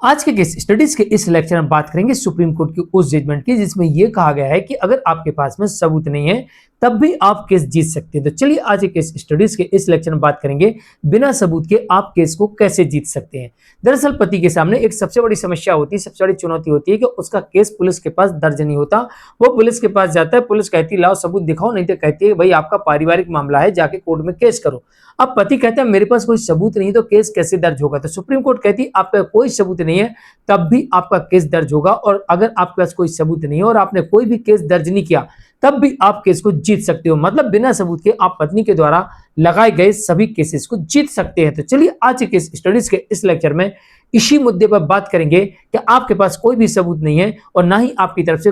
आज के case studies के इस लेक्चर में बात करेंगे सुप्रीम कोर्ट की उस जजमेंट की जिसमें यह कहा गया है कि अगर आपके पास में सबूत नहीं है तब भी आप केस जीत सकते हैं। तो चलिए आज के केस स्टडीज के इस लेक्चर में बात करेंगे बिना सबूत के आप केस को कैसे जीत सकते हैं। दरअसल पति के सामने एक सबसे बड़ी समस्या होती है, सबसे बड़ी चुनौती होती है कि उसका केस पुलिस के पास दर्ज नहीं होता। वो पुलिस के पास जाता है, पुलिस कहती है लाओ सबूत दिखाओ, नहीं तो कहती है भाई आपका पारिवारिक मामला है, जाके कोर्ट में केस करो। अब पति कहता है मेरे पास कोई सबूत नहीं तो केस कैसे दर्ज होगा। तो सुप्रीम कोर्ट कहती है आपका कोई सबूत नहीं है तब भी आपका केस दर्ज होगा, और अगर आपके पास कोई सबूत नहीं है और आपने कोई भी केस दर्ज नहीं किया तब भी आप केस को जीत सकते हो। मतलब बिना सबूत के आप पत्नी के द्वारा लगाए गए सभी केसेस को जीत सकते हैं। तो चलिए आज के केस स्टडीज के इस लेक्चर में इसी मुद्दे पर बात करेंगे कि आपके पास कोई भी सबूत नहीं है और ना ही आपकी तरफ से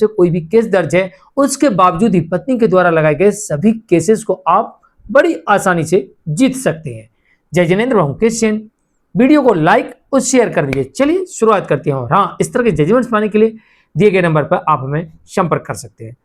कोई भी केस दर्ज है, उसके बावजूद ही पत्नी के द्वारा लगाए गए सभी केसेस को आप बड़ी आसानी से जीत सकते हैं। जय जिनेंद्र, मैं हूं क्रिश्चियन। वीडियो को लाइक और शेयर कर दीजिए। चलिए शुरुआत करते हैं। और हाँ, इस तरह के जजमेंट्स पाने के लिए दिए गए नंबर पर आप हमें संपर्क कर सकते हैं।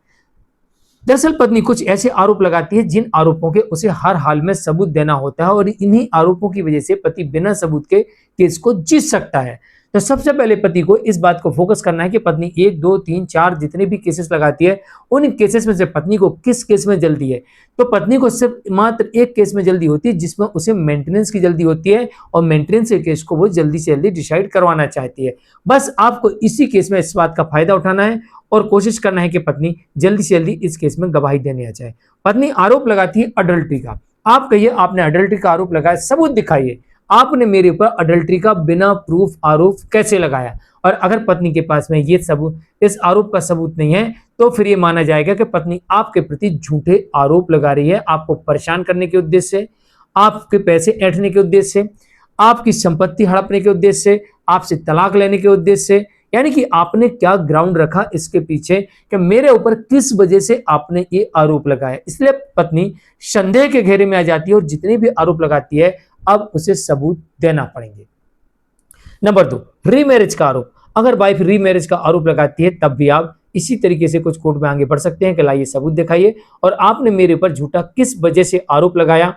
दरअसल पत्नी कुछ ऐसे आरोप लगाती है जिन आरोपों के उसे हर हाल में सबूत देना होता है, और इन्हीं आरोपों की वजह से पति बिना सबूत के केस को जीत सकता है। तो सबसे पहले पति को इस बात को फोकस करना है कि पत्नी 1, 2, 3, 4 जितने भी केसेस लगाती है उन केसेस में से पत्नी को किस केस में जल्दी है। तो पत्नी को सिर्फ मात्र एक केस में जल्दी होती है जिसमें उसे मेंटेनेंस की जल्दी होती है, और मेंटेनेंस के केस को वो जल्दी से जल्दी डिसाइड करवाना चाहती है। बस आपको इसी केस में इस बात का फायदा उठाना है और कोशिश करना है कि पत्नी जल्दी से जल्दी इस केस में गवाही देने आ जाए। पत्नी आरोप लगाती है अडल्ट्री का। आप कहिए आपने अडल्ट्री का आरोप लगाया, सबूत दिखाइए। आपने मेरे ऊपर अडल्ट्री का बिना प्रूफ आरोप कैसे लगाया। और अगर पत्नी के पास में ये सबूत, इस आरोप का सबूत नहीं है, तो फिर ये माना जाएगा कि पत्नी आपके प्रति झूठे आरोप लगा रही है, आपको परेशान करने के उद्देश्य से, आपके पैसे ऐंठने के उद्देश्य से, आपकी संपत्ति हड़पने के उद्देश्य से, आपसे तलाक लेने के उद्देश्य से। यानी कि आपने क्या ग्राउंड रखा इसके पीछे कि मेरे ऊपर किस वजह से आपने ये आरोप लगाया। इसलिए पत्नी संदेह के घेरे में आ जाती है और जितने भी आरोप लगाती है अब उसे सबूत देना पड़ेंगे। नंबर 2, रीमैरिज का आरोप। अगर वाइफ रीमैरिज का आरोप लगाती है तब भी आप इसी तरीके से कुछ कोर्ट में आगे बढ़ सकते हैं कि लाइए सबूत दिखाइए और आपने मेरे ऊपर झूठा किस वजह से आरोप लगाया,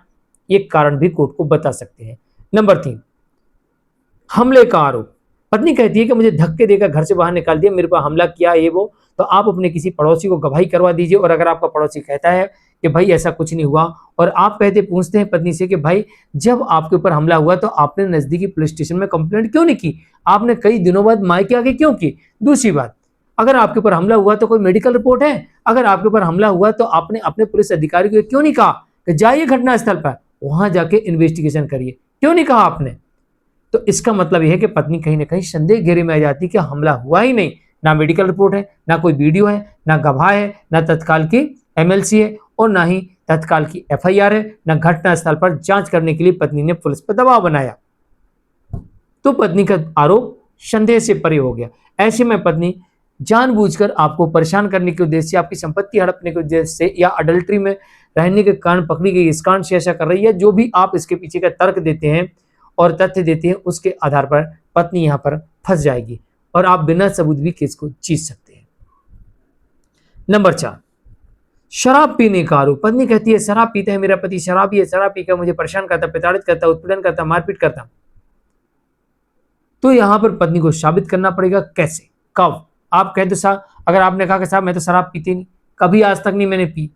ये कारण भी कोर्ट को बता सकते हैं। नंबर 3, हमले का आरोप। पत्नी कहती है कि मुझे धक्के देकर घर से बाहर निकाल दिया, मेरे पर हमला किया, ये वो। तो आप अपने किसी पड़ोसी को गवाही करवा दीजिए, और अगर आपका पड़ोसी कहता है कि भाई ऐसा कुछ नहीं हुआ, और आप पूछते हैं पत्नी से कि भाई जब आपके ऊपर हमला हुआ तो आपने नजदीकी पुलिस स्टेशन में कंप्लेंट क्यों नहीं की, आपने कई दिनों बाद मायके आके क्यों की। दूसरी बात, अगर आपके ऊपर हमला हुआ तो कोई मेडिकल रिपोर्ट है, अगर आपके ऊपर हमला हुआ तो आपने अपने पुलिस अधिकारी को क्यों नहीं कहा कि जाइए घटनास्थल पर, वहां जाके इन्वेस्टिगेशन करिए, क्यों नहीं कहा आपने। तो इसका मतलब यह है कि पत्नी कहीं ना कहीं संदेह घेरे में आ जाती है कि हमला हुआ ही नहीं, ना मेडिकल रिपोर्ट है, ना कोई वीडियो है, ना गवाह है, ना तत्काल की एमएलसी है, और ना ही तत्काल की एफआईआर है, ना घटनास्थल पर जांच करने के लिए पत्नी ने पुलिस पर दबाव बनाया। तो पत्नी का आरोप संदेह से परे हो गया। ऐसे में पत्नी जानबूझकर आपको परेशान करने के उद्देश्य से, आपकी संपत्ति हड़पने के उद्देश्य से, या अडल्ट्री में रहने के कारण पकड़ी गई इस कारण से ऐसा कर रही है। जो भी आप इसके पीछे का तर्क देते हैं और तथ्य देते हैं उसके आधार पर पत्नी यहां पर फंस जाएगी और आप बिना सबूत भी केस को जीत सकते हैं। नंबर 4, शराब पीने का आरोप। पत्नी कहती है शराब पीता है मेरा पति, शराबी है, शराब पीकर मुझे परेशान करता, प्रताड़ित करता, उत्पीड़न करता, मारपीट करता। तो यहां पर पत्नी को साबित करना पड़ेगा। कैसे, कब। आप कहते साहब, अगर आपने कहा कि साहब मैं तो शराब पीती नहीं, कभी आज तक नहीं मैंने पी,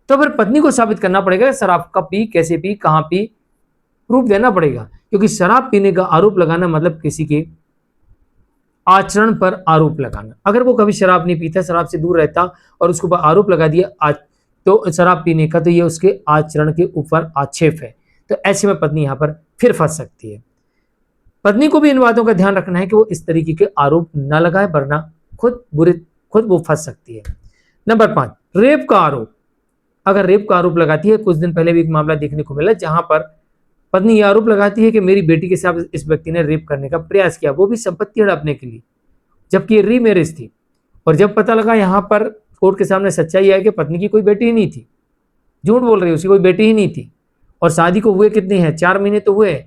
तो फिर पत्नी को साबित करना पड़ेगा शराब कब पी, कैसे पी, कहां पी, प्रूफ देना पड़ेगा। क्योंकि शराब पीने का आरोप लगाना मतलब किसी के आचरण पर आरोप लगाना। अगर वो कभी शराब नहीं पीता, शराब से दूर रहता और उसके ऊपर आरोप लगा दिया तो शराब पीने का, तो ये उसके आचरण के ऊपर आक्षेप है। तो ऐसे में पत्नी यहां पर फिर फंस सकती है। पत्नी को भी इन बातों का ध्यान रखना है कि वो इस तरीके के आरोप न लगाए, वरना खुद वो फंस सकती है। नंबर 5, रेप का आरोप। अगर रेप का आरोप लगाती है, कुछ दिन पहले भी एक मामला देखने को मिला जहां पर पत्नी यह आरोप लगाती है कि मेरी बेटी के साथ इस व्यक्ति ने रेप करने का प्रयास किया, वो भी संपत्ति हड़पने के लिए, जबकि ये रीमैरिज थी। और जब पता लगा यहां पर कोर्ट के सामने सच्चाई है कि पत्नी की कोई बेटी ही नहीं थी, झूठ बोल रही है, उसकी कोई बेटी ही नहीं थी, और शादी को हुए कितने हैं, 4 महीने तो हुए,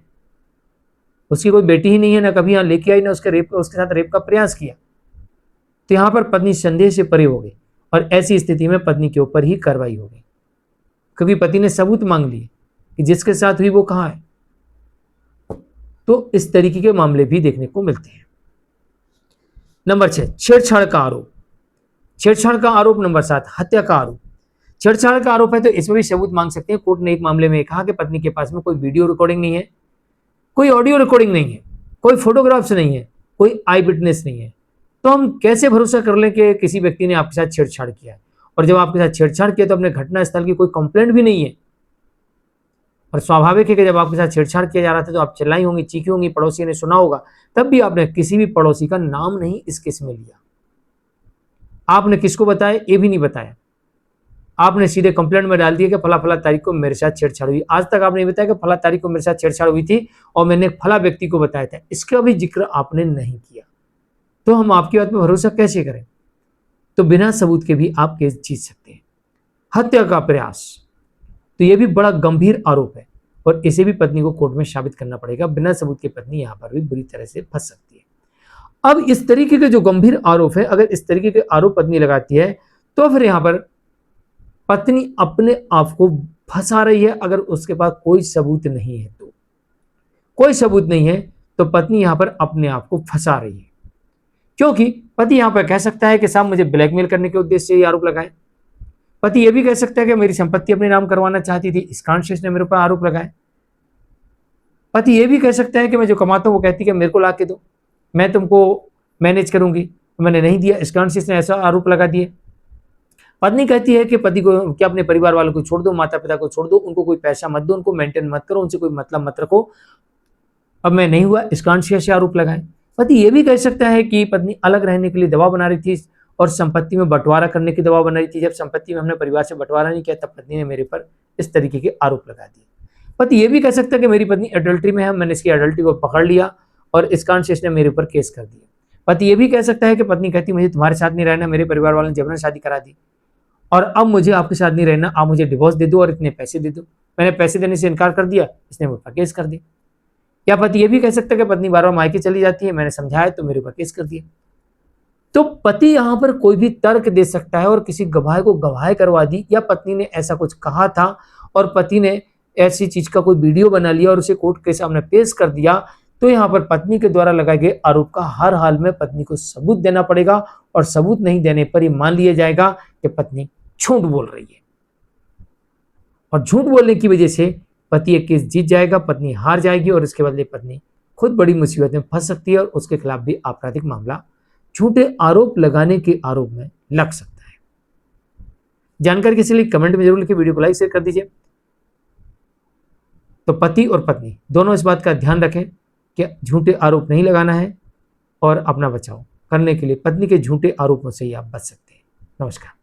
उसकी कोई बेटी ही नहीं है, ना कभी यहां लेके आई, ना उसके साथ रेप का प्रयास किया। तो यहां पर पत्नी संदेह से परे हो गई और ऐसी स्थिति में पत्नी के ऊपर ही कार्रवाई हो गई, क्योंकि पति ने सबूत मांग लिए कि जिसके साथ हुई वो कहाँ है। तो इस तरीके के मामले भी देखने को मिलते हैं। नंबर 6, छेड़छाड़ का आरोप। छेड़छाड़ का आरोप। नंबर 7, हत्या का आरोप। छेड़छाड़ का आरोप है तो इसमें भी सबूत मांग सकते हैं। कोर्ट ने एक मामले में कहा कि पत्नी के पास में कोई वीडियो रिकॉर्डिंग नहीं है, कोई ऑडियो रिकॉर्डिंग नहीं है, कोई फोटोग्राफ्स नहीं है, कोई आई विटनेस नहीं है, तो हम कैसे भरोसा कर लें कि किसी व्यक्ति ने आपके साथ छेड़छाड़ किया है। और जब आपके साथ छेड़छाड़ किया तो अपने घटना स्थल की कोई कंप्लेंट भी नहीं है। और स्वाभाविक है कि जब आपके साथ छेड़छाड़ किया जा रहा था तो आप चिल्लाई होंगी, चीखी होंगी, पड़ोसी ने सुना होगा, तब भी आपने किसी भी पड़ोसी का नाम नहीं इस केस में लिया। आपने किसको बताया ये भी नहीं बताया, आपने सीधे कंप्लेंट में डाल दिया कि फला फला तारीख को मेरे साथ छेड़छाड़ हुई। आज तक आपने बताया कि फला तारीख को मेरे साथ छेड़छाड़ हुई थी और मैंने फला व्यक्ति को बताया था, इसका भी जिक्र आपने नहीं किया। तो हम आपकी बात पर भरोसा कैसे करें। तो बिना सबूत के भी आप केस जीत सकते हैं। हत्या का प्रयास, तो यह भी बड़ा गंभीर आरोप है और इसे भी पत्नी को कोर्ट में साबित करना पड़ेगा। बिना सबूत के पत्नी यहां पर भी बुरी तरह से फंस सकती है। अब इस तरीके के जो गंभीर आरोप है, अगर इस तरीके के आरोप पत्नी लगाती है तो फिर यहां पर पत्नी अपने आप को फंसा रही है। अगर उसके पास कोई सबूत नहीं है तो, कोई सबूत नहीं है तो पत्नी यहां पर अपने आप को फंसा रही है। क्योंकि पति यहां पर कह सकता है कि साहब मुझे ब्लैकमेल करने के उद्देश्य से ये आरोप लगाए। पति यह भी कह सकता है कि मेरी संपत्ति अपने नाम करवाना चाहती थी, इस कारण से इसने मेरे ऊपर आरोप लगाए। पति यह भी कह सकता है कि मैं जो कमाता हूं वो कहती है कि मेरे को ला के दो, मैं तुमको मैनेज करूंगी, मैंने नहीं दिया, इस कारण से इसने ऐसा आरोप लगा दिए। पत्नी कहती है कि पति को क्या अपने परिवार वालों को छोड़ दो, माता पिता को छोड़ दो, उनको कोई पैसा मत दो, उनको मेंटेन मत करो, उनसे कोई मतलब मत रखो, अब मैं नहीं हुआ, इस कारण से ऐसे आरोप लगाए। पति यह भी कह सकता है कि पत्नी अलग रहने के लिए दबाव बना रही थी और संपत्ति में बंटवारा करने की दबाव बना रही थी। जब संपत्ति में हमने परिवार से बंटवारा नहीं किया तब पत्नी ने मेरे पर इस तरीके के आरोप लगा दिए। पति यह भी कह सकता है कि मेरी पत्नी एडल्ट्री में है, मैंने इसकी एडल्ट्री को पकड़ लिया और इस कारण से इसने मेरे ऊपर केस कर दिया। पति यह भी कह सकता है कि पत्नी कहती मुझे तुम्हारे साथ नहीं रहना, मेरे परिवार वालों ने जबरन शादी करा दी और अब मुझे आपके साथ नहीं रहना, आप मुझे डिवोर्स दे दो और इतने पैसे दे दो। मैंने पैसे देने से इनकार कर दिया, इसने मेरे ऊपर केस कर दिया। क्या पति यह भी कह सकता है कि पत्नी बार बार मायके चली जाती है, मैंने समझाया तो मेरे ऊपर केस कर दिया। तो पति यहां पर कोई भी तर्क दे सकता है और किसी गवाह को गवाह करवा दी, या पत्नी ने ऐसा कुछ कहा था और पति ने ऐसी चीज का कोई वीडियो बना लिया और उसे कोर्ट के सामने पेश कर दिया, तो यहां पर पत्नी के द्वारा लगाए गए आरोप का हर हाल में पत्नी को सबूत देना पड़ेगा और सबूत नहीं देने पर ही मान लिया जाएगा कि पत्नी झूठ बोल रही है और झूठ बोलने की वजह से पति एक केस जीत जाएगा, पत्नी हार जाएगी और इसके बदले पत्नी खुद बड़ी मुसीबत में फंस सकती है और उसके खिलाफ भी आपराधिक मामला झूठे आरोप लगाने के आरोप में लग सकता है। जानकारी के लिए कमेंट में जरूर लिखिए, वीडियो को लाइक शेयर कर दीजिए। तो पति और पत्नी दोनों इस बात का ध्यान रखें कि झूठे आरोप नहीं लगाना है और अपना बचाव करने के लिए पत्नी के झूठे आरोपों से ही आप बच सकते हैं। नमस्कार।